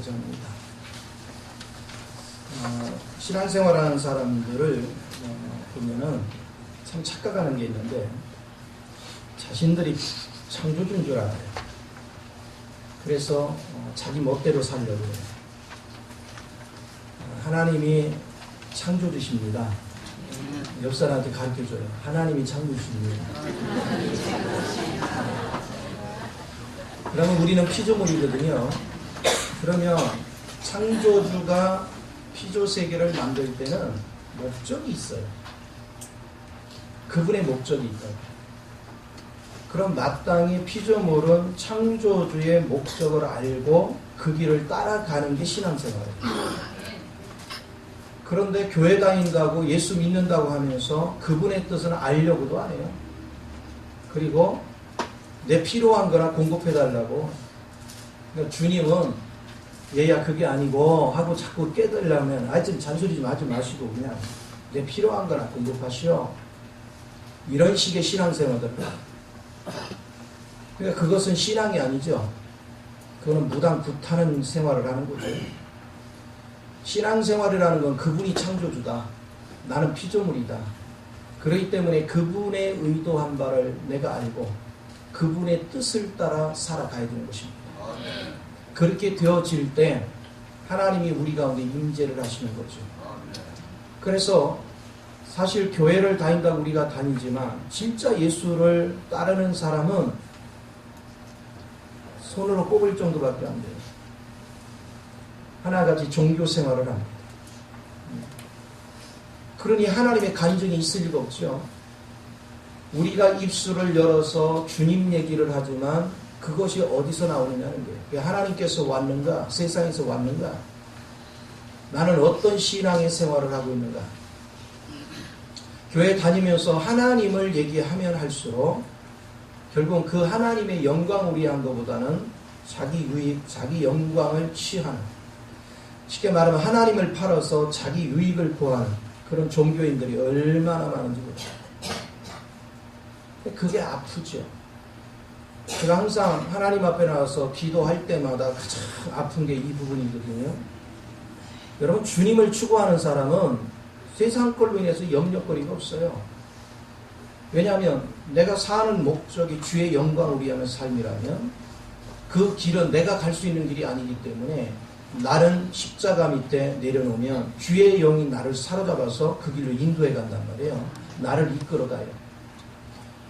하고자 합니다. 신앙생활하는 사람들을 보면은 참 착각하는 게 있는데 자신들이 창조주인 줄 알아요. 그래서 자기 멋대로 살려고 해요. 하나님이 창조주십니다. 옆 사람한테 가르쳐줘요. 하나님이 창조주십니다. 그러면 우리는 피조물이거든요. 그러면 창조주가 피조세계를 만들 때는 목적이 있어요. 그분의 목적이 있다고. 그럼 마땅히 피조물은 창조주의 목적을 알고 그 길을 따라가는 게 신앙생활이에요. 그런데 교회 다닌다고 예수 믿는다고 하면서 그분의 뜻은 알려고도 안 해요. 그리고 내 필요한 거나 공급해달라고. 그러니까 주님은 얘야 그게 아니고 하고 자꾸 깨달으려면 좀 잔소리 좀 하지 마시고 그냥 내 필요한 거나 공급하시오. 이런 식의 신앙생활들. 그러니까 그것은 신앙이 아니죠. 그거는 무당 굿하는 생활을 하는 거죠. 신앙생활이라는 건 그분이 창조주다. 나는 피조물이다. 그렇기 때문에 그분의 의도한 바를 내가 알고 그분의 뜻을 따라 살아가야 되는 것입니다. 그렇게 되어질 때 하나님이 우리 가운데 임재를 하시는 거죠. 그래서 사실 교회를 다닌다고 우리가 다니지만 진짜 예수를 따르는 사람은 손으로 꼽을 정도밖에 안 돼요. 하나같이 종교 생활을 합니다. 그러니 하나님의 간증이 있을 리가 없죠. 우리가 입술을 열어서 주님 얘기를 하지만 그것이 어디서 나오느냐는 거예요. 하나님께서 왔는가? 세상에서 왔는가? 나는 어떤 신앙의 생활을 하고 있는가? 교회 다니면서 하나님을 얘기하면 할수록 결국은 그 하나님의 영광을 위한 것보다는 자기 유익, 자기 영광을 취하는, 쉽게 말하면 하나님을 팔아서 자기 유익을 구하는 그런 종교인들이 얼마나 많은지 모르겠어요. 그게 아프죠. 제가 항상 하나님 앞에 나와서 기도할 때마다 가장 아픈 게 이 부분이거든요. 여러분, 주님을 추구하는 사람은 세상 걸로 인해서 염려거리가 없어요. 왜냐하면 내가 사는 목적이 주의 영광을 위하는 삶이라면 그 길은 내가 갈 수 있는 길이 아니기 때문에 나는 십자가 밑에 내려놓으면 주의 영이 나를 사로잡아서 그 길로 인도해 간단 말이에요. 나를 이끌어가요.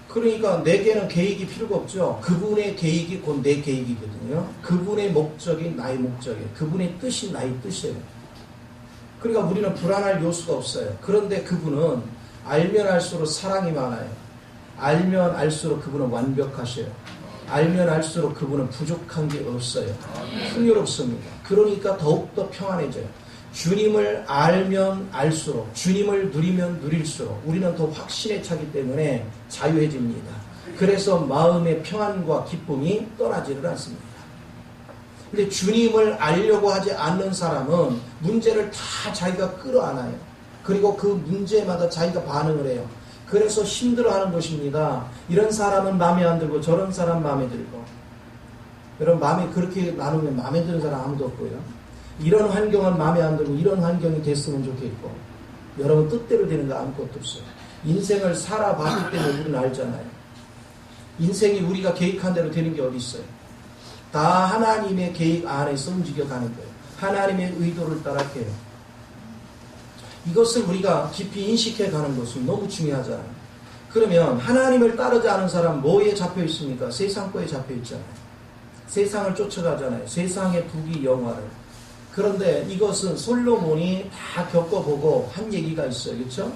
그러니까 내게는 계획이 필요가 없죠. 그분의 계획이 곧 내 계획이거든요. 그분의 목적이 나의 목적이에요. 그분의 뜻이 나의 뜻이에요. 그러니까 우리는 불안할 요소가 없어요. 그런데 그분은 알면 알수록 사랑이 많아요. 알면 알수록 그분은 완벽하셔요. 알면 알수록 그분은 부족한 게 없어요. 풍요롭습니다. 그러니까 더욱더 평안해져요. 주님을 알면 알수록, 주님을 누리면 누릴수록 우리는 더 확신에 차기 때문에 자유해집니다. 그래서 마음의 평안과 기쁨이 떠나지를 않습니다. 근데 주님을 알려고 하지 않는 사람은 문제를 다 자기가 끌어안아요. 그리고 그 문제마다 자기가 반응을 해요. 그래서 힘들어하는 것입니다. 이런 사람은 마음에 안 들고 저런 사람 마음에 들고. 여러분, 마음에 그렇게 나누면 마음에 드는 사람 아무도 없고요. 이런 환경은 마음에 안 들고 이런 환경이 됐으면 좋겠고. 여러분, 뜻대로 되는 거 아무것도 없어요. 인생을 살아봤기 때문에 우리는 알잖아요. 인생이 우리가 계획한 대로 되는 게 어디 있어요. 다 하나님의 계획 안에서 움직여가는 거예요. 하나님의 의도를 따라해요. 이것을 우리가 깊이 인식해가는 것은 너무 중요하잖아요. 그러면 하나님을 따르지 않은 사람 뭐에 잡혀 있습니까? 세상 거에 잡혀 있잖아요. 세상을 쫓아가잖아요. 세상의 부귀 영화를. 그런데 이것은 솔로몬이 다 겪어보고 한 얘기가 있어요. 그렇죠?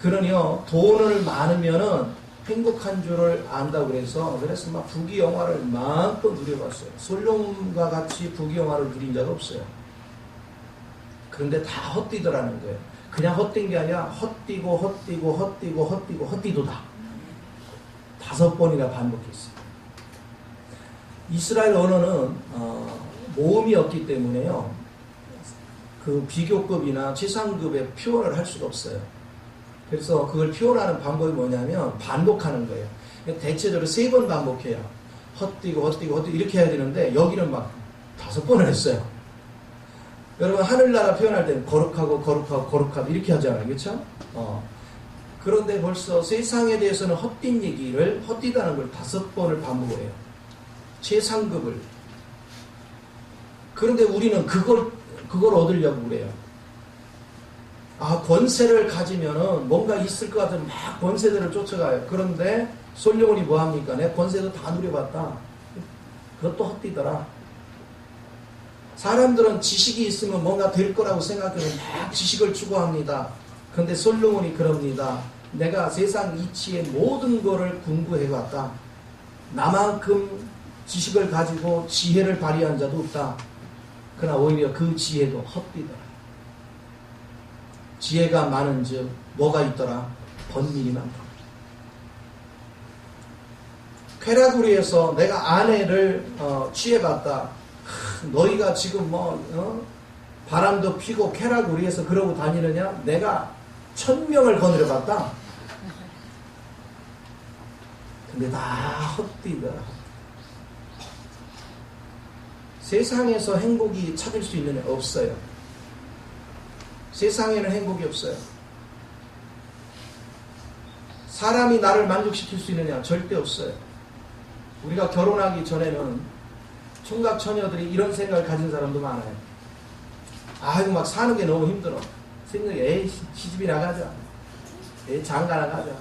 그러니요, 돈을 많으면은 행복한 줄을 안다고 그래서 막 부귀 영화를 마음껏 누려봤어요. 솔로몬과 같이 부귀 영화를 누린 적 없어요. 그런데 다 헛디더라는 거예요. 그냥 헛된 게 아니라 헛디고 헛디고 헛디고 헛디고 헛디도다. 5번이나 반복했어요. 이스라엘 언어는 모음이 없기 때문에요. 그 비교급이나 최상급의 표현을 할 수가 없어요. 그래서 그걸 표현하는 방법이 뭐냐면 반복하는 거예요. 대체적으로 3번 반복해요. 헛디고 헛디고 헛디고 이렇게 해야 되는데 여기는 막 5번을 했어요. 여러분 하늘나라 표현할 때는 거룩하고 거룩하고 거룩하다 이렇게 하잖아요. 그렇죠? 그런데 벌써 세상에 대해서는 헛된 얘기를 헛되다는 걸 5번을 반복을 해요. 최상급을. 그런데 우리는 그걸 얻으려고 그래요. 권세를 가지면은 뭔가 있을 것 같은 막 권세들을 쫓아가요. 그런데 솔로몬이 뭐합니까? 내 권세도 다 누려봤다. 그것도 헛되더라. 사람들은 지식이 있으면 뭔가 될 거라고 생각해서 막 지식을 추구합니다. 그런데 솔로몬이 그럽니다. 내가 세상 이치의 모든 거를 공부해봤다. 나만큼 지식을 가지고 지혜를 발휘한 자도 없다. 그러나 오히려 그 지혜도 헛되더라. 지혜가 많은즉 뭐가 있더라? 번민이 많다. 쾌락우리에서 내가 아내를 취해봤다. 너희가 지금 바람도 피고 쾌락우리에서 그러고 다니느냐? 내가 1000명을 거느려봤다. 근데 다 헛되더라. 세상에서 행복이 찾을 수 있는 애 없어요. 세상에는 행복이 없어요. 사람이 나를 만족시킬 수 있느냐? 절대 없어요. 우리가 결혼하기 전에는 총각 처녀들이 이런 생각을 가진 사람도 많아요. 이거 막 사는 게 너무 힘들어. 생각에 에이 시집이나 가자. 에이 장가나 가자.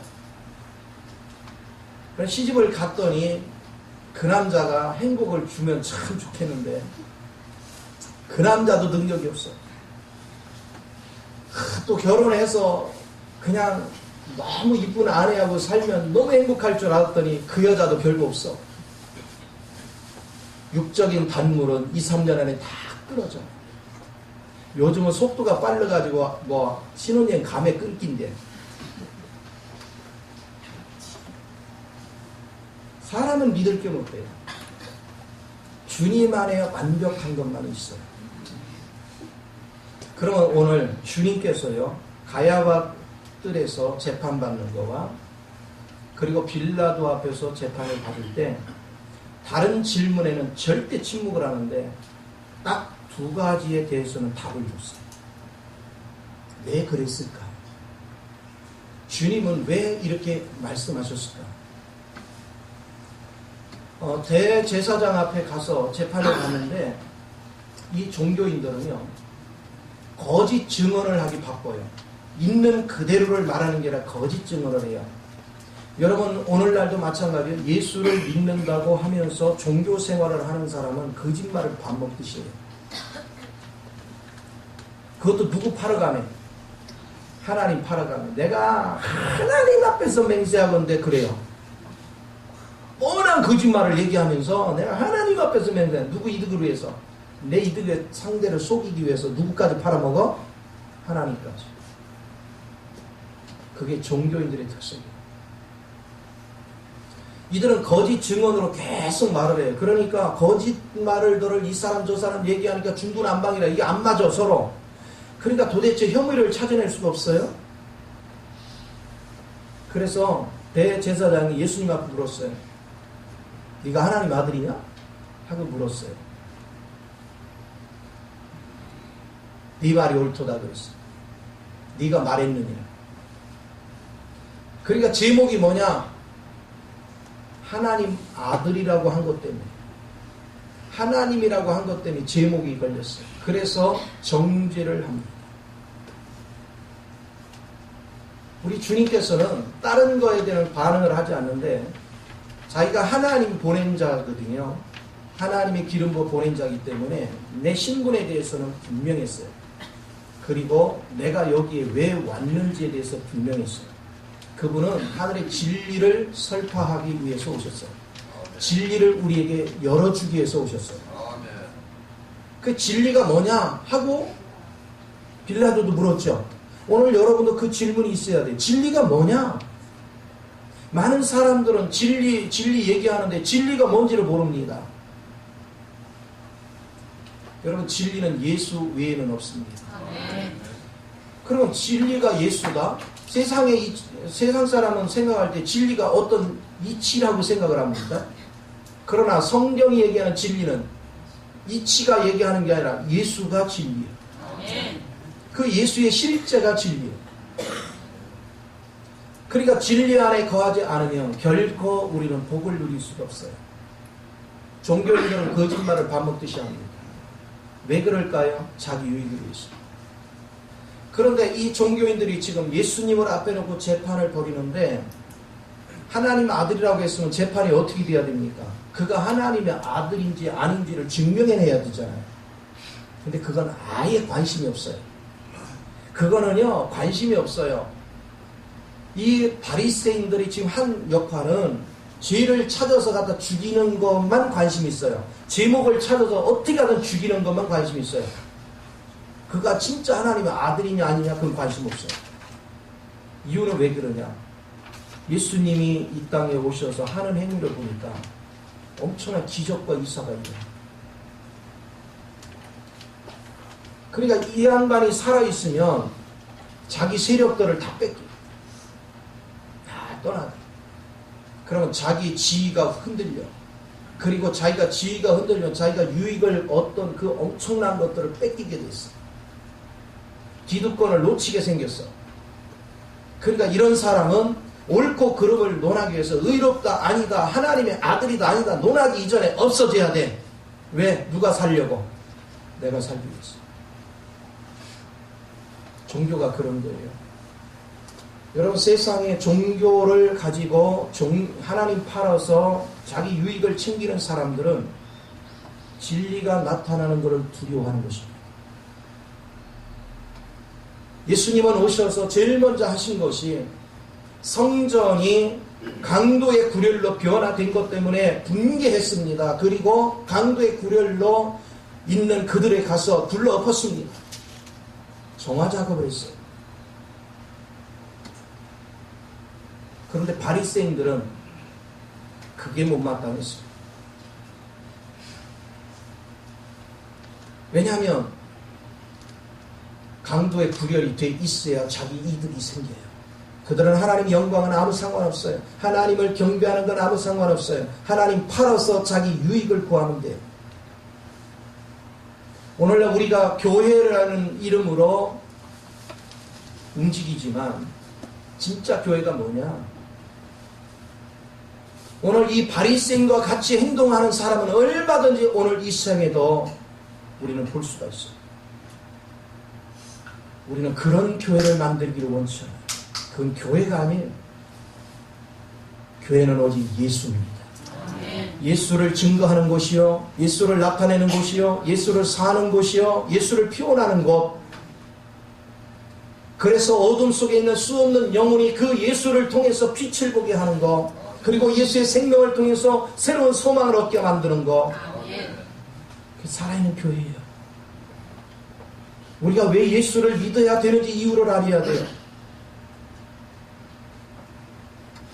그래서 시집을 갔더니 그 남자가 행복을 주면 참 좋겠는데 그 남자도 능력이 없어. 또 결혼해서 그냥 너무 이쁜 아내하고 살면 너무 행복할 줄 알았더니 그 여자도 별거 없어. 육적인 단물은 2, 3년 안에 다 끊어져. 요즘은 속도가 빨라가지고 신혼여행 감에 끊긴대. 사람은 믿을 게 못 돼요. 주님 안에 완벽한 것만 있어요. 그러면 오늘 주님께서요, 가야바 뜰에서 재판받는 거와 그리고 빌라도 앞에서 재판을 받을 때 다른 질문에는 절대 침묵을 하는데 딱 2가지에 대해서는 답을 줬어요. 왜 그랬을까? 주님은 왜 이렇게 말씀하셨을까? 대제사장 앞에 가서 재판을 받는데 이 종교인들은요, 거짓 증언을 하기 바빠요. 있는 그대로를 말하는 게 아니라 거짓 증언을 해요. 여러분 오늘날도 마찬가지예요. 예수를 믿는다고 하면서 종교 생활을 하는 사람은 거짓말을 밥 먹듯이 해요. 그것도 누구 팔아가네? 하나님 팔아가네. 내가 하나님 앞에서 맹세하건대 그래요. 뻔한 거짓말을 얘기하면서 내가 하나님 앞에서 맹세해. 누구 이득을 위해서? 내 이득의 상대를 속이기 위해서 누구까지 팔아먹어? 하나님까지. 그게 종교인들의 특성이에요. 이들은 거짓 증언으로 계속 말을 해요. 그러니까 거짓말을 이 사람 저 사람 얘기하니까 중구난방이라 이게 안 맞아 서로. 그러니까 도대체 혐의를 찾아낼 수가 없어요. 그래서 대제사장이 예수님 앞에 물었어요. 네가 하나님 아들이냐? 하고 물었어요. 네 말이 옳도다 그랬어요. 네가 말했느니라. 그러니까 제목이 뭐냐? 하나님 아들이라고 한 것 때문에, 하나님이라고 한 것 때문에 제목이 걸렸어요. 그래서 정죄를 합니다. 우리 주님께서는 다른 거에 대한 반응을 하지 않는데 자기가 하나님 보낸 자거든요. 하나님의 기름 부어 보낸 자이기 때문에 내 신분에 대해서는 분명했어요. 그리고 내가 여기에 왜 왔는지에 대해서 분명했어요. 그분은 하늘의 진리를 설파하기 위해서 오셨어요. 진리를 우리에게 열어주기 위해서 오셨어요. 그 진리가 뭐냐 하고 빌라도도 물었죠. 오늘 여러분도 그 질문이 있어야 돼요. 진리가 뭐냐? 많은 사람들은 진리 얘기하는데 진리가 뭔지를 모릅니다. 여러분 진리는 예수 외에는 없습니다. 그러면 진리가 예수다? 세상 사람은 생각할 때 진리가 어떤 이치라고 생각을 합니다. 그러나 성경이 얘기하는 진리는 이치가 얘기하는 게 아니라 예수가 진리예요. 그 예수의 실제가 진리예요. 그러니까 진리 안에 거하지 않으면 결코 우리는 복을 누릴 수가 없어요. 종교인들은 거짓말을 밥 먹듯이 합니다. 왜 그럴까요? 자기 유익을 위해서. 그런데 이 종교인들이 지금 예수님을 앞에 놓고 재판을 벌이는데 하나님 아들이라고 했으면 재판이 어떻게 돼야 됩니까? 그가 하나님의 아들인지 아닌지를 증명해내야 되잖아요. 근데 그건 아예 관심이 없어요. 그거는요, 관심이 없어요. 이 바리새인들이 지금 한 역할은 죄를 찾아서 갖다 죽이는 것만 관심이 있어요. 제목을 찾아서 어떻게 하든 죽이는 것만 관심이 있어요. 그가 진짜 하나님의 아들이냐 아니냐 그건 관심 없어요. 이유는 왜 그러냐? 예수님이 이 땅에 오셔서 하는 행위를 보니까 엄청난 기적과 이사가 있어요. 그러니까 이 양반이 살아있으면 자기 세력들을 다 다 떠나가. 그러면 자기 지위가 흔들려. 그리고 자기가 지위가 흔들리면 자기가 유익을 어떤 그 엄청난 것들을 뺏기게 됐어. 기득권을 놓치게 생겼어. 그러니까 이런 사람은 옳고 그름을 논하기 위해서 의롭다 아니다 하나님의 아들이다 아니다 논하기 이전에 없어져야 돼. 왜? 누가 살려고? 내가 살기 위해서. 종교가 그런 거예요. 여러분 세상에 종교를 가지고 하나님 팔아서 자기 유익을 챙기는 사람들은 진리가 나타나는 것을 두려워하는 것입니다. 예수님은 오셔서 제일 먼저 하신 것이 성전이 강도의 굴혈로 변화된 것 때문에 붕괴했습니다. 그리고 강도의 굴혈로 있는 그들에 가서 불러 엎었습니다. 정화 작업을 했어요. 그런데 바리새인들은 그게 못마땅했어요. 왜냐하면 강도의 구별이 돼 있어야 자기 이득이 생겨요. 그들은 하나님 영광은 아무 상관없어요. 하나님을 경배하는 건 아무 상관없어요. 하나님 팔아서 자기 유익을 구하면 돼요. 오늘날 우리가 교회라는 이름으로 움직이지만 진짜 교회가 뭐냐? 오늘 이 바리새인과 같이 행동하는 사람은 얼마든지 오늘 이 세상에도 우리는 볼 수가 있어요. 우리는 그런 교회를 만들기를 원치 않아요. 그건 교회가 아니에요. 교회는 오직 예수입니다. 예수를 증거하는 곳이요, 예수를 나타내는 곳이요, 예수를 사는 곳이요, 예수를 표현하는 곳. 그래서 어둠 속에 있는 수없는 영혼이 그 예수를 통해서 빛을 보게 하는 것, 그리고 예수의 생명을 통해서 새로운 소망을 얻게 만드는 것. 그게 살아있는 교회예요. 우리가 왜 예수를 믿어야 되는지 이유를 알아야 돼요.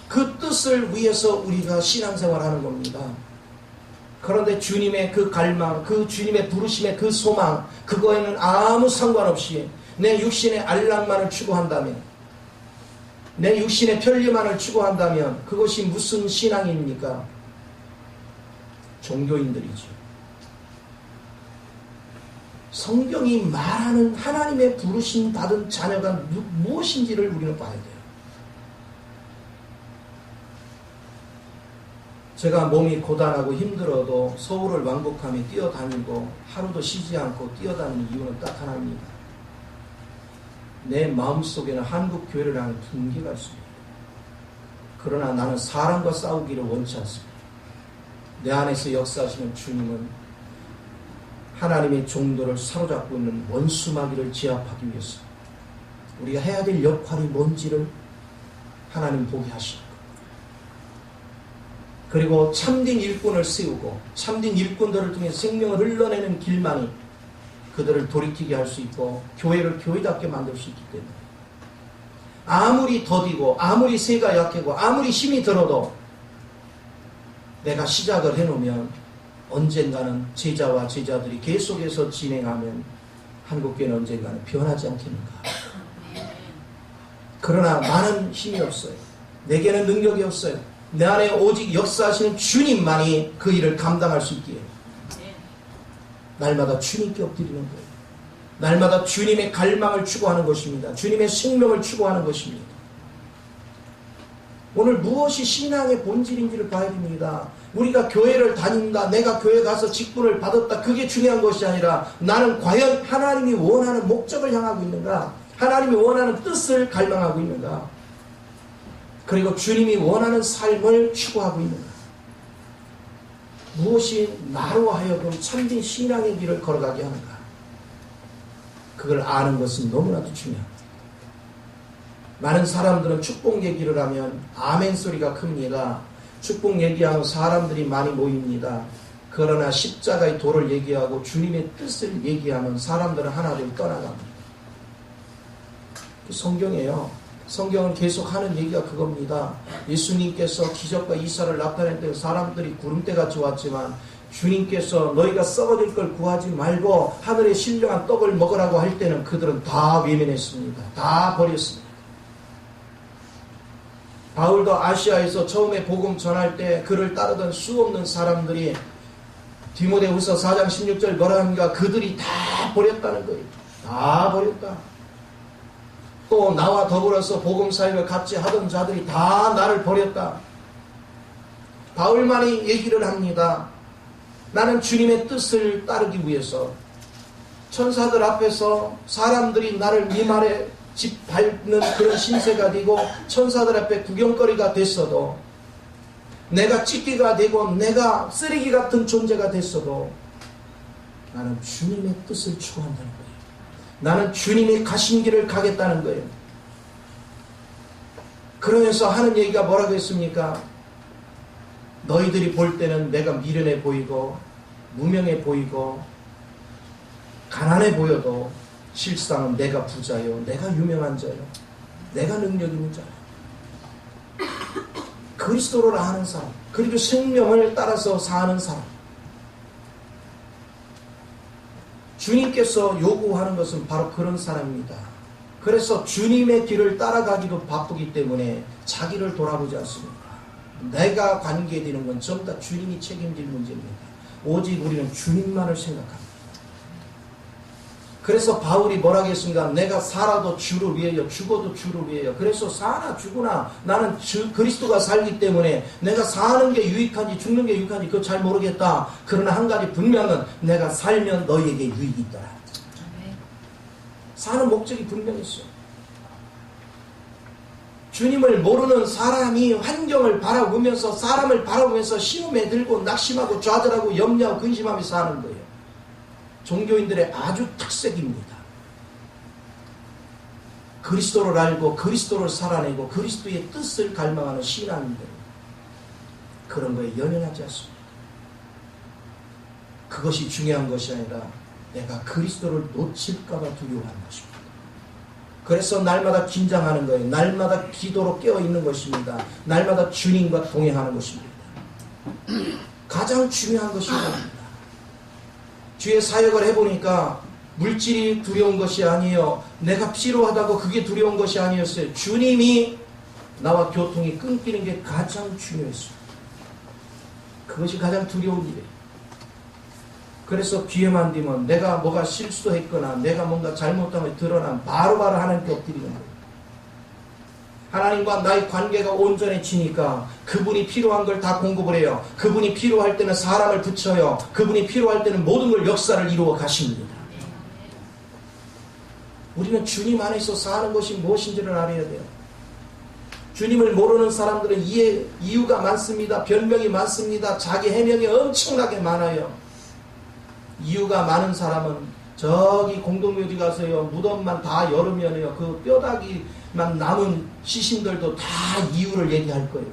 그 뜻을 위해서 우리가 신앙생활을 하는 겁니다. 그런데 주님의 그 갈망, 그 주님의 부르심의 그 소망, 그거에는 아무 상관없이 내 육신의 안락만을 추구한다면, 내 육신의 편리만을 추구한다면 그것이 무슨 신앙입니까? 종교인들이죠. 성경이 말하는 하나님의 부르심 받은 자녀가 무엇인지를 우리는 봐야 돼요. 제가 몸이 고단하고 힘들어도 서울을 왕복하며 뛰어다니고 하루도 쉬지 않고 뛰어다니는 이유는 딱 하나입니다. 내 마음속에는 한국 교회를 향한 분기가 있습니다. 그러나 나는 사람과 싸우기를 원치 않습니다. 내 안에서 역사하시는 주님은 하나님의 종도를 사로잡고 있는 원수마귀를 제압하기 위해서 우리가 해야 될 역할이 뭔지를 하나님 보게 하시는 거예요. 그리고 참된 일꾼을 세우고 참된 일꾼들을 통해 생명을 흘러내는 길만이 그들을 돌이키게 할 수 있고 교회를 교회답게 만들 수 있기 때문에 아무리 더디고 아무리 세가 약하고 아무리 힘이 들어도 내가 시작을 해놓으면 언젠가는 제자와 제자들이 계속해서 진행하면 한국교회는 언젠가는 변하지 않겠는가. 그러나 나는 힘이 없어요. 내게는 능력이 없어요. 내 안에 오직 역사하시는 주님만이 그 일을 감당할 수 있기에 날마다 주님께 엎드리는 거예요. 날마다 주님의 갈망을 추구하는 것입니다. 주님의 생명을 추구하는 것입니다. 오늘 무엇이 신앙의 본질인지를 봐야 됩니다. 우리가 교회를 다닌다, 내가 교회 가서 직분을 받았다, 그게 중요한 것이 아니라 나는 과연 하나님이 원하는 목적을 향하고 있는가? 하나님이 원하는 뜻을 갈망하고 있는가? 그리고 주님이 원하는 삶을 추구하고 있는가? 무엇이 나로 하여금 참된 신앙의 길을 걸어가게 하는가? 그걸 아는 것은 너무나도 중요합니다. 많은 사람들은 축복 얘기를 하면 아멘 소리가 큽니다. 축복 얘기하면 사람들이 많이 모입니다. 그러나 십자가의 도를 얘기하고 주님의 뜻을 얘기하면 사람들은 하나를 떠나갑니다. 성경이에요. 성경은 계속 하는 얘기가 그겁니다. 예수님께서 기적과 이사를 나타낼 때 사람들이 구름대같이 왔지만 주님께서 너희가 썩어질 걸 구하지 말고 하늘의 신령한 떡을 먹으라고 할 때는 그들은 다 외면했습니다. 다 버렸습니다. 바울도 아시아에서 처음에 복음 전할 때 그를 따르던 수없는 사람들이 디모데후서 4장 16절 뭐라 합니까? 그들이 다 버렸다는 거예요. 다 버렸다. 또 나와 더불어서 복음 사역을 같이 하던 자들이 다 나를 버렸다. 바울만이 얘기를 합니다. 나는 주님의 뜻을 따르기 위해서 천사들 앞에서 사람들이 나를 미말에 짓밟는 그런 신세가 되고 천사들 앞에 구경거리가 됐어도 내가 찢기가 되고 내가 쓰레기 같은 존재가 됐어도 나는 주님의 뜻을 추구한다는 거예요. 나는 주님이 가신 길을 가겠다는 거예요. 그러면서 하는 얘기가 뭐라고 했습니까? 너희들이 볼 때는 내가 미련해 보이고 무명해 보이고 가난해 보여도 실상은 내가 부자요, 내가 유명한 자요, 내가 능력 있는 자요. 그리스도를 아는 사람, 그리고 생명을 따라서 사는 사람. 주님께서 요구하는 것은 바로 그런 사람입니다. 그래서 주님의 길을 따라가기도 바쁘기 때문에 자기를 돌아보지 않습니다. 내가 관계되는 건 전부 다 주님이 책임질 문제입니다. 오직 우리는 주님만을 생각합니다. 그래서 바울이 뭐라고 했습니까? 내가 살아도 주를 위하여 죽어도 주를 위하여. 그래서 사나 죽으나 나는 그리스도가 살기 때문에 내가 사는 게 유익한지 죽는 게 유익한지 그거 잘 모르겠다. 그러나 한 가지 분명은 내가 살면 너희에게 유익이 있더라. 사는 목적이 분명했어요. 주님을 모르는 사람이 환경을 바라보면서 사람을 바라보면서 시험에 들고 낙심하고 좌절하고 염려하고 근심하며 사는 거예요. 종교인들의 아주 특색입니다. 그리스도를 알고 그리스도를 살아내고 그리스도의 뜻을 갈망하는 신앙인들, 그런 거에 연연하지 않습니다. 그것이 중요한 것이 아니라 내가 그리스도를 놓칠까 봐 두려워하는 것입니다. 그래서 날마다 긴장하는 거예요. 날마다 기도로 깨어있는 것입니다. 날마다 주님과 동행하는 것입니다. 가장 중요한 것이 이겁니다. 주의 사역을 해보니까 물질이 두려운 것이 아니에요. 내가 필요하다고 그게 두려운 것이 아니었어요. 주님이 나와 교통이 끊기는 게 가장 중요했어요. 그것이 가장 두려운 일이에요. 그래서 기회만 되면 내가 뭐가 실수했거나 내가 뭔가 잘못하면 드러나면 바로바로 하나님께 엎드리는 거예요. 하나님과 나의 관계가 온전해지니까 그분이 필요한 걸 다 공급을 해요. 그분이 필요할 때는 사람을 붙여요. 그분이 필요할 때는 모든 걸 역사를 이루어 가십니다. 우리는 주님 안에서 사는 것이 무엇인지를 알아야 돼요. 주님을 모르는 사람들은 이유가 많습니다. 변명이 많습니다. 자기 해명이 엄청나게 많아요. 이유가 많은 사람은 저기 공동묘지 가서요, 무덤만 다 열으면요, 그 뼈다귀만 남은 시신들도 다 이유를 얘기할 거예요.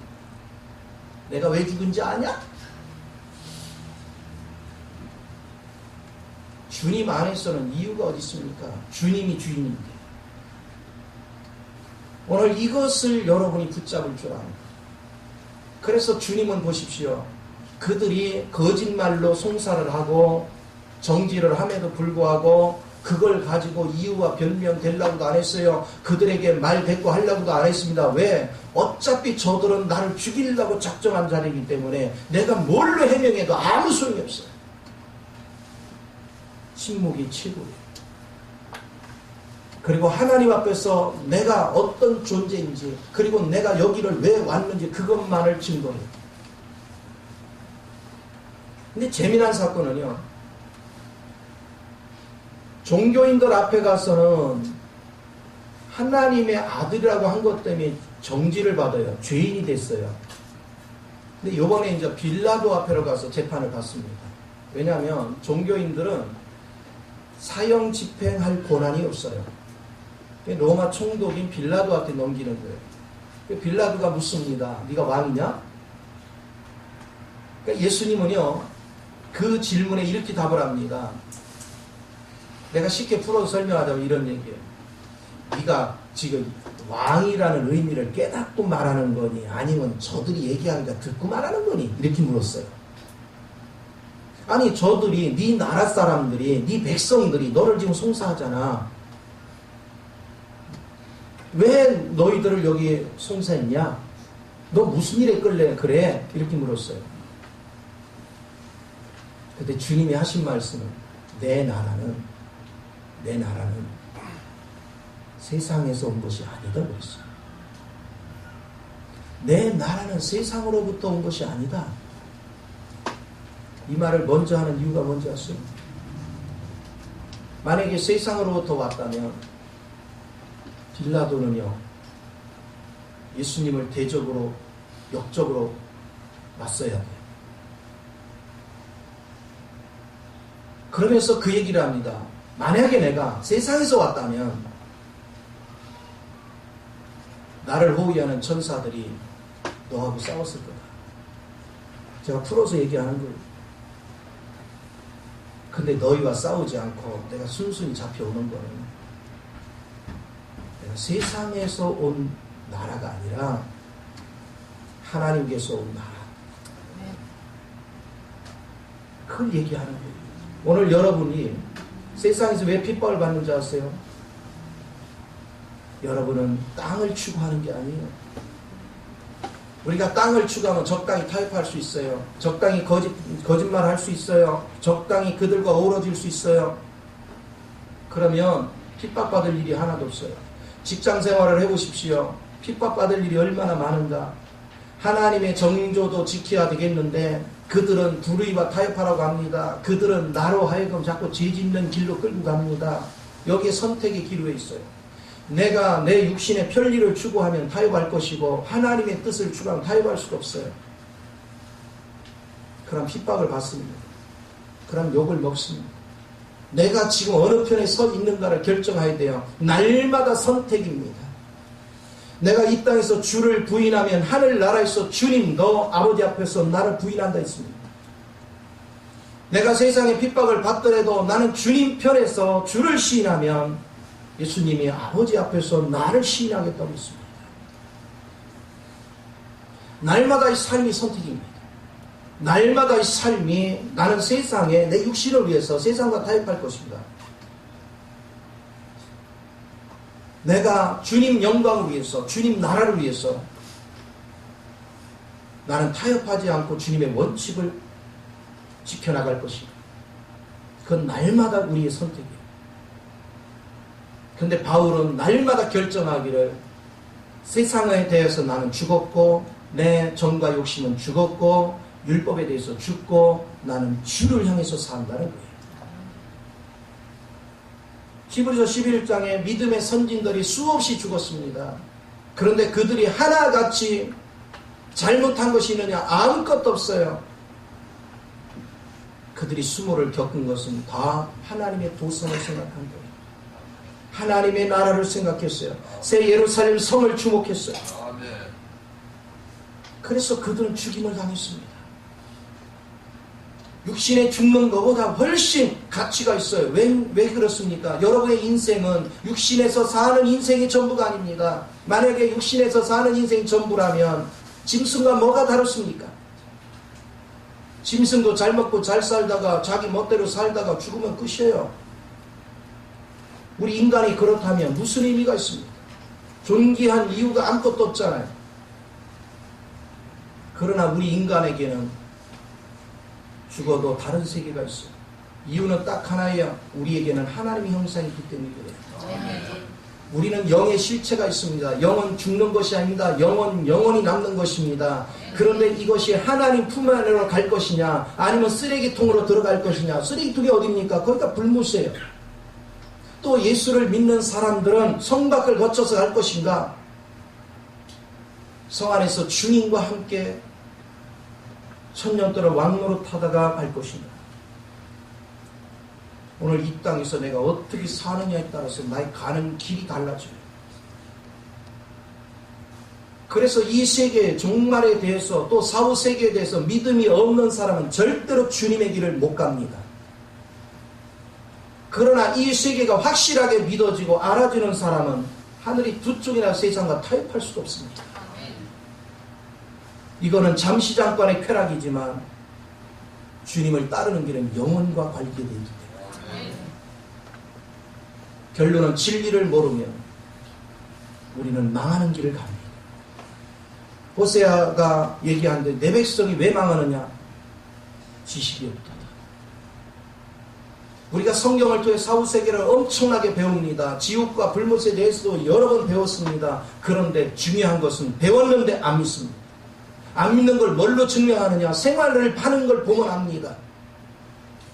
내가 왜 죽은지 아냐? 주님 안에서는 이유가 어디 있습니까? 주님이 주인인데. 오늘 이것을 여러분이 붙잡을 줄 압니다. 그래서 주님은 보십시오. 그들이 거짓말로 송사를 하고 정지를 함에도 불구하고 그걸 가지고 이유와 변명 되려고도 안 했어요. 그들에게 말 대꾸 하려고도 안 했습니다. 왜? 어차피 저들은 나를 죽이려고 작정한 자리이기 때문에 내가 뭘로 해명해도 아무 소용이 없어요. 침묵이 최고예요. 그리고 하나님 앞에서 내가 어떤 존재인지, 그리고 내가 여기를 왜 왔는지 그것만을 증거해요. 근데 재미난 사건은요, 종교인들 앞에 가서는 하나님의 아들이라고 한 것 때문에 정죄를 받아요. 죄인이 됐어요. 근데 이번에 이제 빌라도 앞에로 가서 재판을 받습니다. 왜냐하면 종교인들은 사형 집행할 권한이 없어요. 로마 총독인 빌라도한테 넘기는 거예요. 빌라도가 묻습니다. 네가 왕이냐? 그러니까 예수님은요, 그 질문에 이렇게 답을 합니다. 내가 쉽게 풀어서 설명하자면 이런 얘기예요. 네가 지금 왕이라는 의미를 깨닫고 말하는 거니, 아니면 저들이 얘기하니까 듣고 말하는 거니? 이렇게 물었어요. 아니, 저들이, 네 나라 사람들이, 네 백성들이 너를 지금 송사하잖아. 왜 너희들을 여기 송사했냐? 너 무슨 일에 끌래? 그래? 이렇게 물었어요. 근데 주님이 하신 말씀은, 내 나라는 세상에서 온 것이 아니다 그랬어요. 내 나라는 세상으로부터 온 것이 아니다. 이 말을 먼저 하는 이유가 뭔지 아세요? 만약에 세상으로부터 왔다면 빌라도는요, 예수님을 대적으로, 역적으로 맞서야 돼요. 그러면서 그 얘기를 합니다. 만약에 내가 세상에서 왔다면 나를 호위하는 천사들이 너하고 싸웠을 거다. 제가 풀어서 얘기하는 거예요. 근데 너희와 싸우지 않고 내가 순순히 잡혀오는 거는 내가 세상에서 온 나라가 아니라 하나님께서 온 나라. 그걸 얘기하는 거예요. 오늘 여러분이 세상에서 왜 핍박을 받는지 아세요? 여러분은 땅을 추구하는 게 아니에요. 우리가 땅을 추구하면 적당히 타협할 수 있어요. 적당히 거짓말 할 수 있어요. 적당히 그들과 어우러질 수 있어요. 그러면 핍박받을 일이 하나도 없어요. 직장 생활을 해보십시오. 핍박받을 일이 얼마나 많은가. 하나님의 정조도 지켜야 되겠는데 그들은 불의와 타협하라고 합니다. 그들은 나로 하여금 자꾸 죄 짓는 길로 끌고 갑니다. 여기에 선택의 기로에 있어요. 내가 내 육신의 편리를 추구하면 타협할 것이고 하나님의 뜻을 추구하면 타협할 수가 없어요. 그럼 핍박을 받습니다. 그럼 욕을 먹습니다. 내가 지금 어느 편에 서 있는가를 결정해야 돼요. 날마다 선택입니다. 내가 이 땅에서 주를 부인하면 하늘나라에서 주님 너 아버지 앞에서 나를 부인한다 했습니다. 내가 세상에 핍박을 받더라도 나는 주님 편에서 주를 시인하면 예수님이 아버지 앞에서 나를 시인하겠다고 했습니다. 날마다 이 삶이 선택입니다. 날마다 이 삶이 나는 세상에 내 육신을 위해서 세상과 타협할 것입니다. 내가 주님 영광을 위해서, 주님 나라를 위해서 나는 타협하지 않고 주님의 원칙을 지켜나갈 것입니다. 그건 날마다 우리의 선택이에요. 근데 바울은 날마다 결정하기를 세상에 대해서 나는 죽었고 내 정과 욕심은 죽었고 율법에 대해서 죽고 나는 주를 향해서 산다는 거예요. 히브리서 11장에 믿음의 선진들이 수없이 죽었습니다. 그런데 그들이 하나같이 잘못한 것이 있느냐? 아무것도 없어요. 그들이 수모를 겪은 것은 다 하나님의 도성을 생각한 거예요. 하나님의 나라를 생각했어요. 새 예루살렘 성을 주목했어요. 그래서 그들은 죽임을 당했습니다. 육신에 죽는 것보다 훨씬 가치가 있어요. 왜 그렇습니까? 여러분의 인생은 육신에서 사는 인생이 전부가 아닙니다. 만약에 육신에서 사는 인생이 전부라면 짐승과 뭐가 다릅니까? 짐승도 잘 먹고 잘 살다가 자기 멋대로 살다가 죽으면 끝이에요. 우리 인간이 그렇다면 무슨 의미가 있습니까? 존귀한 이유가 아무것도 없잖아요. 그러나 우리 인간에게는 죽어도 다른 세계가 있어요. 이유는 딱 하나예요. 우리에게는 하나님의 형상이 있기 때문에 그래요. 우리는 영의 실체가 있습니다. 영은 죽는 것이 아닙니다. 영은 영원히 남는 것입니다. 그런데 이것이 하나님 품 안으로 갈 것이냐 아니면 쓰레기통으로 들어갈 것이냐. 쓰레기통이 어디입니까? 거기가 불못이에요. 또 예수를 믿는 사람들은 성 밖을 거쳐서 갈 것인가? 성 안에서 주님과 함께 천년 동안 왕노릇하다가 갈 것인가? 오늘 이 땅에서 내가 어떻게 사느냐에 따라서 나의 가는 길이 달라져요. 그래서 이 세계 종말에 대해서 또 사후 세계에 대해서 믿음이 없는 사람은 절대로 주님의 길을 못 갑니다. 그러나 이 세계가 확실하게 믿어지고 알아지는 사람은 하늘이 두 쪽이나 세상과 타협할 수가 없습니다. 이거는 잠시 잠깐의 쾌락이지만 주님을 따르는 길은 영원과 관계되기 때문에 결론은 진리를 모르면 우리는 망하는 길을 갑니다. 호세아가 얘기하는데 내 백성이 왜 망하느냐? 지식이 없다. 우리가 성경을 통해 사후세계를 엄청나게 배웁니다. 지옥과 불못에 대해서도 여러 번 배웠습니다. 그런데 중요한 것은 배웠는데 안 믿습니다. 안 믿는 걸 뭘로 증명하느냐? 생활을 파는 걸 보면 압니다.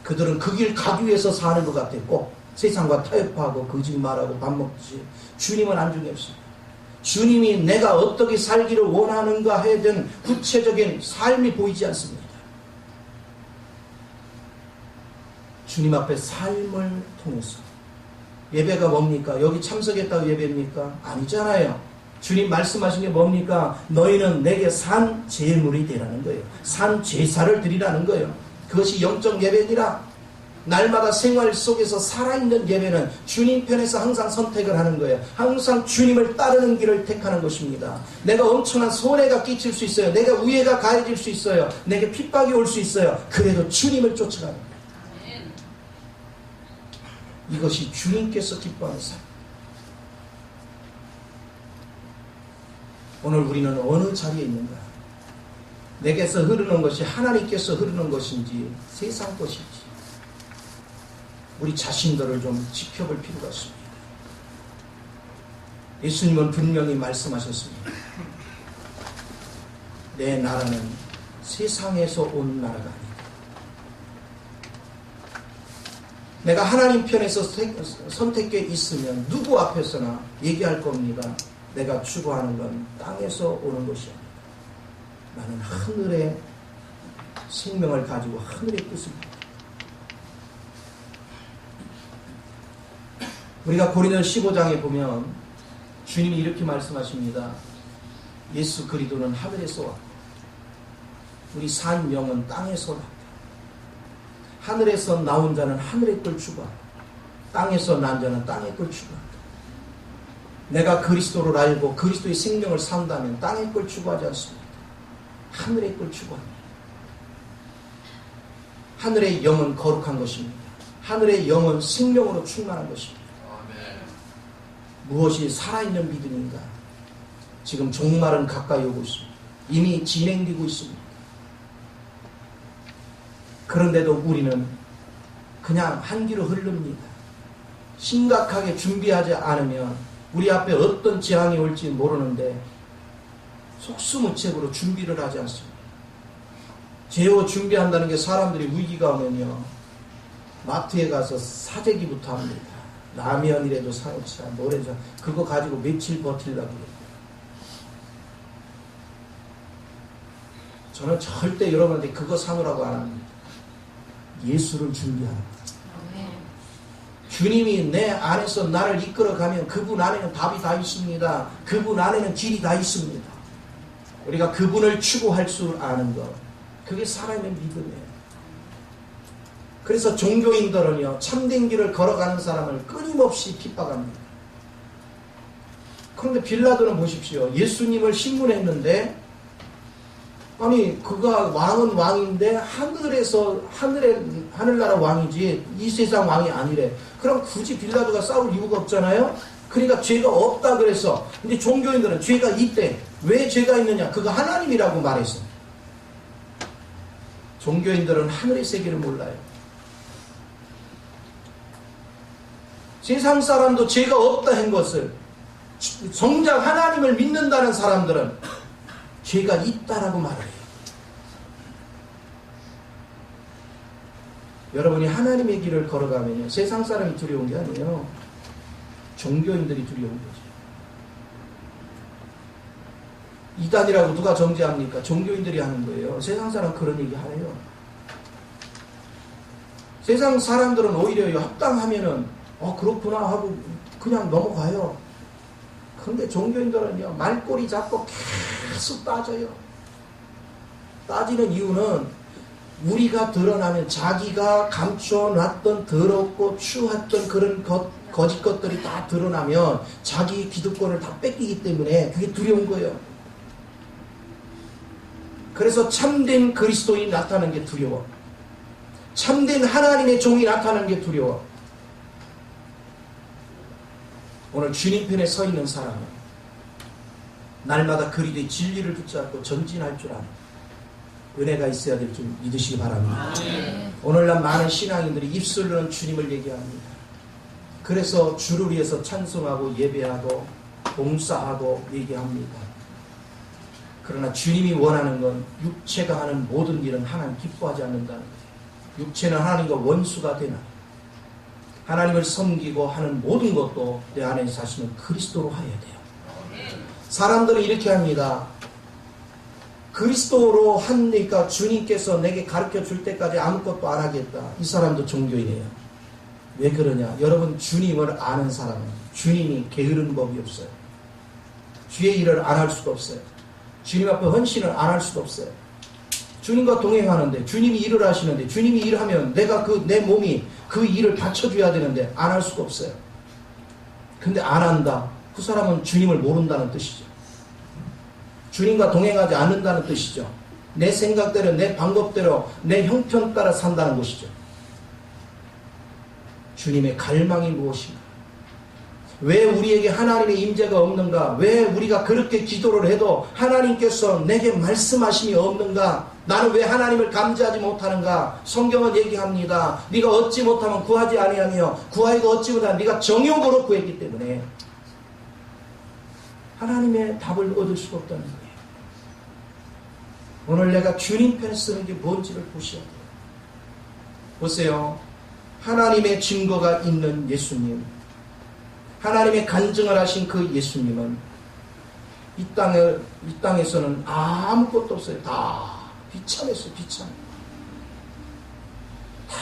그들은 그 길 가기 위해서 사는 것 같았고 세상과 타협하고 거짓말하고 밥 먹지. 주님은 안중에 없습니다. 주님이 내가 어떻게 살기를 원하는가 해야 된 구체적인 삶이 보이지 않습니다. 주님 앞에 삶을 통해서 예배가 뭡니까? 여기 참석했다고 예배입니까? 아니잖아요. 주님 말씀하신 게 뭡니까? 너희는 내게 산 제물이 되라는 거예요. 산 제사를 드리라는 거예요. 그것이 영적 예배니라. 날마다 생활 속에서 살아있는 예배는 주님 편에서 항상 선택을 하는 거예요. 항상 주님을 따르는 길을 택하는 것입니다. 내가 엄청난 손해가 끼칠 수 있어요. 내가 우애가 가해질 수 있어요. 내게 핍박이 올 수 있어요. 그래도 주님을 쫓아가는 거예요. 이것이 주님께서 기뻐하는 삶. 오늘 우리는 어느 자리에 있는가? 내게서 흐르는 것이 하나님께서 흐르는 것인지 세상 것인지 우리 자신들을 좀 지켜볼 필요가 있습니다. 예수님은 분명히 말씀하셨습니다. 내 나라는 세상에서 온 나라가 아니다. 내가 하나님 편에서 선택해 있으면 누구 앞에서나 얘기할 겁니다. 내가 추구하는 건 땅에서 오는 것이 아니다. 나는 하늘의 생명을 가지고 하늘의 뜻을 우리가 고린도서 15장에 보면 주님이 이렇게 말씀하십니다. 예수 그리스도는 하늘에서 왔고 우리 산 영은 땅에서 왔다. 하늘에서 나온 자는 하늘의 걸 추구한다. 땅에서 난 자는 땅의 걸 추구한다. 내가 그리스도를 알고 그리스도의 생명을 산다면 땅의 걸 추구하지 않습니다. 하늘의 걸 추구합니다. 하늘의 영은 거룩한 것입니다. 하늘의 영은 생명으로 충만한 것입니다. 무엇이 살아있는 믿음인가? 지금 종말은 가까이 오고 있습니다. 이미 진행되고 있습니다. 그런데도 우리는 그냥 한 길로 흐릅니다. 심각하게 준비하지 않으면 우리 앞에 어떤 재앙이 올지 모르는데 속수무책으로 준비를 하지 않습니다. 제어 준비한다는 게 사람들이 위기가 오면요 마트에 가서 사재기부터 합니다. 라면이라도 사놓자, 뭐래자 그거 가지고 며칠 버틸라고 그래요. 저는 절대 여러분한테 그거 사놓으라고 안 합니다. 예수를 준비하라. 주님이 내 안에서 나를 이끌어가면 그분 안에는 답이 다 있습니다. 그분 안에는 길이 다 있습니다. 우리가 그분을 추구할 줄 아는 것, 그게 살아있는 믿음이에요. 그래서 종교인들은요 참된 길을 걸어가는 사람을 끊임없이 핍박합니다. 그런데 빌라도는 보십시오. 예수님을 신문했는데 아니 그가 왕은 왕인데 하늘나라 왕이지 이 세상 왕이 아니래. 그럼 굳이 빌라도가 싸울 이유가 없잖아요. 그러니까 죄가 없다 그래서. 근데 종교인들은 죄가 있대. 왜 죄가 있느냐? 그가 하나님이라고 말했어. 종교인들은 하늘의 세계를 몰라요. 세상 사람도 죄가 없다 한 것을 정작 하나님을 믿는다는 사람들은 죄가 있다라고 말을 해요. 여러분이 하나님의 길을 걸어가면요, 세상 사람이 두려운 게 아니에요. 종교인들이 두려운 거죠. 이단이라고 누가 정죄합니까? 종교인들이 하는 거예요. 세상 사람 그런 얘기 하래요. 세상 사람들은 오히려 합당하면은 그렇구나 하고 그냥 넘어가요. 근데 종교인들은요, 말꼬리 잡고 계속 따져요. 따지는 이유는 우리가 드러나면 자기가 감추어놨던 더럽고 추했던 그런 거짓 것들이 다 드러나면 자기 기득권을 다 뺏기기 때문에 그게 두려운 거예요. 그래서 참된 그리스도인이 나타나는 게 두려워. 참된 하나님의 종이 나타나는 게 두려워. 오늘 주님 편에 서 있는 사람은 날마다 그리스도의 진리를 붙잡고 전진할 줄 아는 은혜가 있어야 될 줄 믿으시기 바랍니다. 오늘날 많은 신앙인들이 입술로는 주님을 얘기합니다. 그래서 주를 위해서 찬송하고 예배하고 봉사하고 얘기합니다. 그러나 주님이 원하는 건 육체가 하는 모든 일은 하나님 기뻐하지 않는다는 거예요. 육체는 하나님과 원수가 되나 하나님을 섬기고 하는 모든 것도 내 안에 사시는 그리스도로 하여야 돼요. 사람들은 이렇게 합니다. 그리스도로 하니까 주님께서 내게 가르쳐 줄 때까지 아무것도 안 하겠다. 이 사람도 종교인이에요. 왜 그러냐? 여러분, 주님을 아는 사람은 주님이 게으른 법이 없어요. 주의 일을 안 할 수도 없어요. 주님 앞에 헌신을 안 할 수도 없어요. 주님과 동행하는데 주님이 일을 하시는데 주님이 일하면 내가 내 몸이 그 일을 받쳐줘야 되는데 안 할 수가 없어요. 근데 안 한다. 그 사람은 주님을 모른다는 뜻이죠. 주님과 동행하지 않는다는 뜻이죠. 내 생각대로, 내 방법대로, 내 형편 따라 산다는 것이죠. 주님의 갈망이 무엇인가? 왜 우리에게 하나님의 임재가 없는가? 왜 우리가 그렇게 기도를 해도 하나님께서 내게 말씀하심이 없는가? 나는 왜 하나님을 감지하지 못하는가? 성경은 얘기합니다. 네가 얻지 못하면 구하지 아니하며 구하여도 얻지 못하면 네가 정욕으로 구했기 때문에 하나님의 답을 얻을 수가 없다는 거예요. 오늘 내가 주님 편에 쓰는 게 뭔지를 보셔야 돼요. 보세요. 하나님의 증거가 있는 예수님, 하나님의 간증을 하신 그 예수님은 이 땅에서는 아무것도 없어요. 다 비참했어요. 비참. 다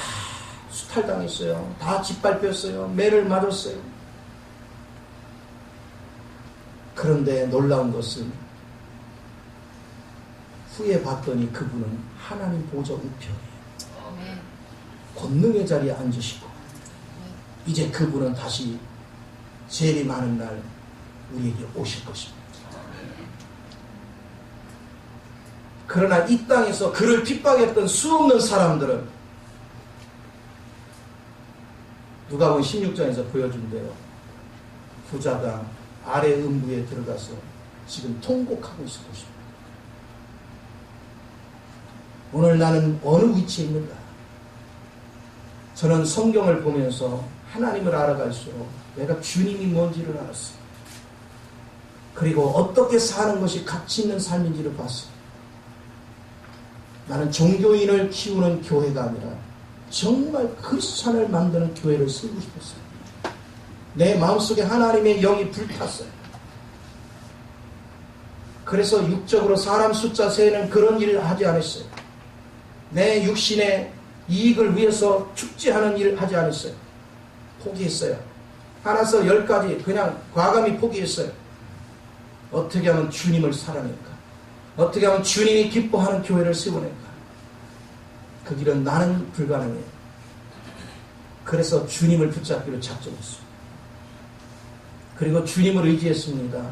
수탈당했어요. 다 짓밟혔어요. 매를 맞았어요. 그런데 놀라운 것은 후에 봤더니 그분은 하나님 보좌 우편이에요. 권능의 자리에 앉으시고 이제 그분은 다시 재림하는 날 우리에게 오실 것입니다. 그러나 이 땅에서 그를 핍박했던 수없는 사람들은 누가복음 16장에서 보여준대요. 부자가 아래 음부에 들어가서 지금 통곡하고 있을 것입니다. 오늘 나는 어느 위치에 있는가? 저는 성경을 보면서 하나님을 알아갈수록 내가 주님이 뭔지를 알았어요. 그리고 어떻게 사는 것이 가치 있는 삶인지를 봤어요. 나는 종교인을 키우는 교회가 아니라 정말 크리스찬을 만드는 교회를 세우고 싶었어요. 내 마음속에 하나님의 영이 불탔어요. 그래서 육적으로 사람 숫자 세는 그런 일을 하지 않았어요. 내 육신의 이익을 위해서 축제하는 일을 하지 않았어요. 포기했어요. 하나서 10가지 그냥 과감히 포기했어요. 어떻게 하면 주님을 사랑할까? 어떻게 하면 주님이 기뻐하는 교회를 세워낼까? 그 길은 나는 불가능해요. 그래서 주님을 붙잡기로 작정했어요. 그리고 주님을 의지했습니다.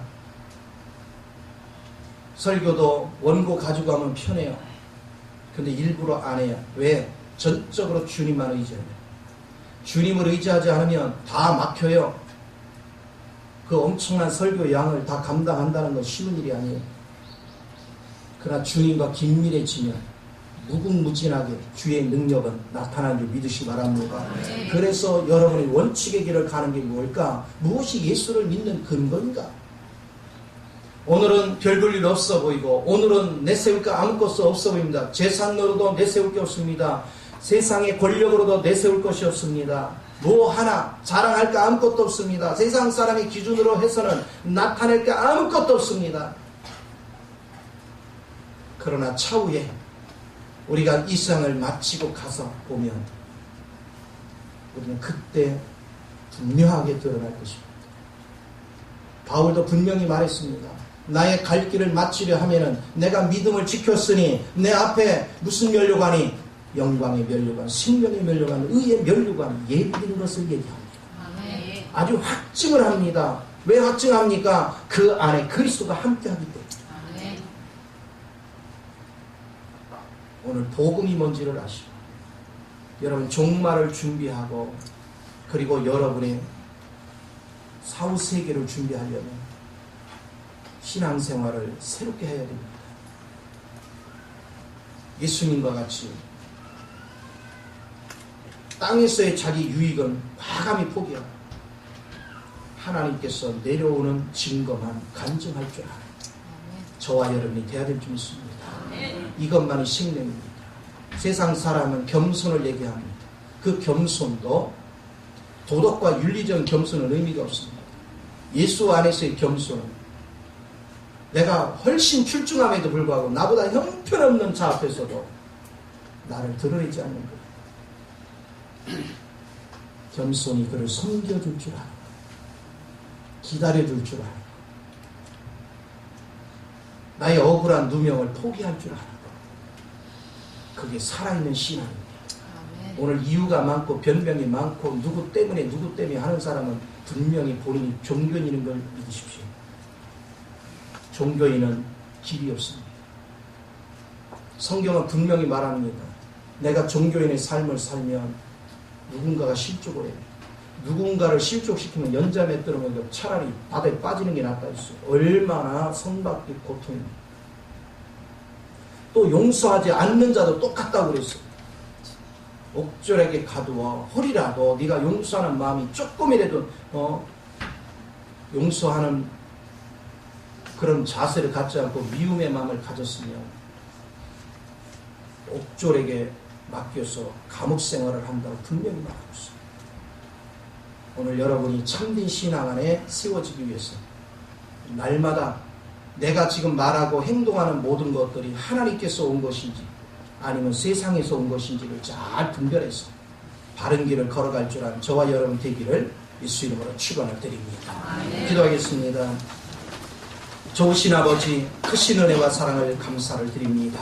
설교도 원고 가지고 가면 편해요. 근데 일부러 안 해요. 왜? 전적으로 주님만 의지해요. 주님을 의지하지 않으면 다 막혀요. 그 엄청난 설교 양을 다 감당한다는 건 쉬운 일이 아니에요. 그러나 주님과 긴밀해지면 무궁무진하게 주의 능력은 나타나는 줄 믿으시기 바랍니다. 그래서 여러분이 원칙의 길을 가는 게 뭘까? 무엇이 예수를 믿는 근거인가? 오늘은 별 볼 일 없어 보이고 오늘은 내세울 게 아무것도 없어 보입니다. 재산으로도 내세울 게 없습니다. 세상의 권력으로도 내세울 것이 없습니다. 뭐 하나 자랑할 게 아무것도 없습니다. 세상 사람의 기준으로 해서는 나타낼 게 아무것도 없습니다. 그러나 차후에 우리가 이 세상을 마치고 가서 보면 우리는 그때 분명하게 드러날 것입니다. 바울도 분명히 말했습니다. 나의 갈 길을 마치려 하면은 내가 믿음을 지켰으니 내 앞에 무슨 면류관이 영광의 면류관, 생명의 면류관, 의의 면류관 예비된 것을 얘기합니다. 아주 확증을 합니다. 왜 확증합니까? 그 안에 그리스도가 함께하기 때문에. 오늘 복음이 뭔지를 아시고 여러분 종말을 준비하고 그리고 여러분의 사후세계를 준비하려면 신앙생활을 새롭게 해야 됩니다. 예수님과 같이 땅에서의 자기 유익은 과감히 포기하고 하나님께서 내려오는 증거만 간증할 줄 알아요. 저와 여러분이 돼야 될 줄 믿습니다. 이것만이 생명입니다. 세상 사람은 겸손을 얘기합니다. 그 겸손도 도덕과 윤리적인 겸손은 의미가 없습니다. 예수 안에서의 겸손은 내가 훨씬 출중함에도 불구하고 나보다 형편없는 자 앞에서도 나를 드러내지 않는 거예요. 겸손히 그를 섬겨줄 줄 알아요. 기다려줄 줄 알아요. 나의 억울한 누명을 포기할 줄 알아요. 그게 살아있는 신앙입니다. 오늘 이유가 많고 변명이 많고 누구 때문에 하는 사람은 분명히 본인이 종교인인 걸 믿으십시오. 종교인은 길이 없습니다. 성경은 분명히 말합니다. 내가 종교인의 삶을 살면 누군가가 실족을 해요. 누군가를 실족시키면 연자매 들으면 차라리 바다에 빠지는 게 낫다 했어요. 얼마나 선받기 고통입니다. 또 용서하지 않는 자도 똑같다고 그랬어요. 옥졸에게 가두어 허리라도 네가 용서하는 마음이 조금이라도 용서하는 그런 자세를 갖지 않고 미움의 마음을 가졌으면 옥졸에게 맡겨서 감옥 생활을 한다고 분명히 말하고 있어요. 오늘 여러분이 참된 신앙 안에 세워지기 위해서 날마다 내가 지금 말하고 행동하는 모든 것들이 하나님께서 온 것인지 아니면 세상에서 온 것인지를 잘 분별해서 바른 길을 걸어갈 줄 아는 저와 여러분 되기를 예수 이름으로 축원을 드립니다. 기도하겠습니다. 좋으신 아버지, 크신 은혜와 사랑을 감사를 드립니다.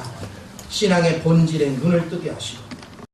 신앙의 본질에 눈을 뜨게 하시고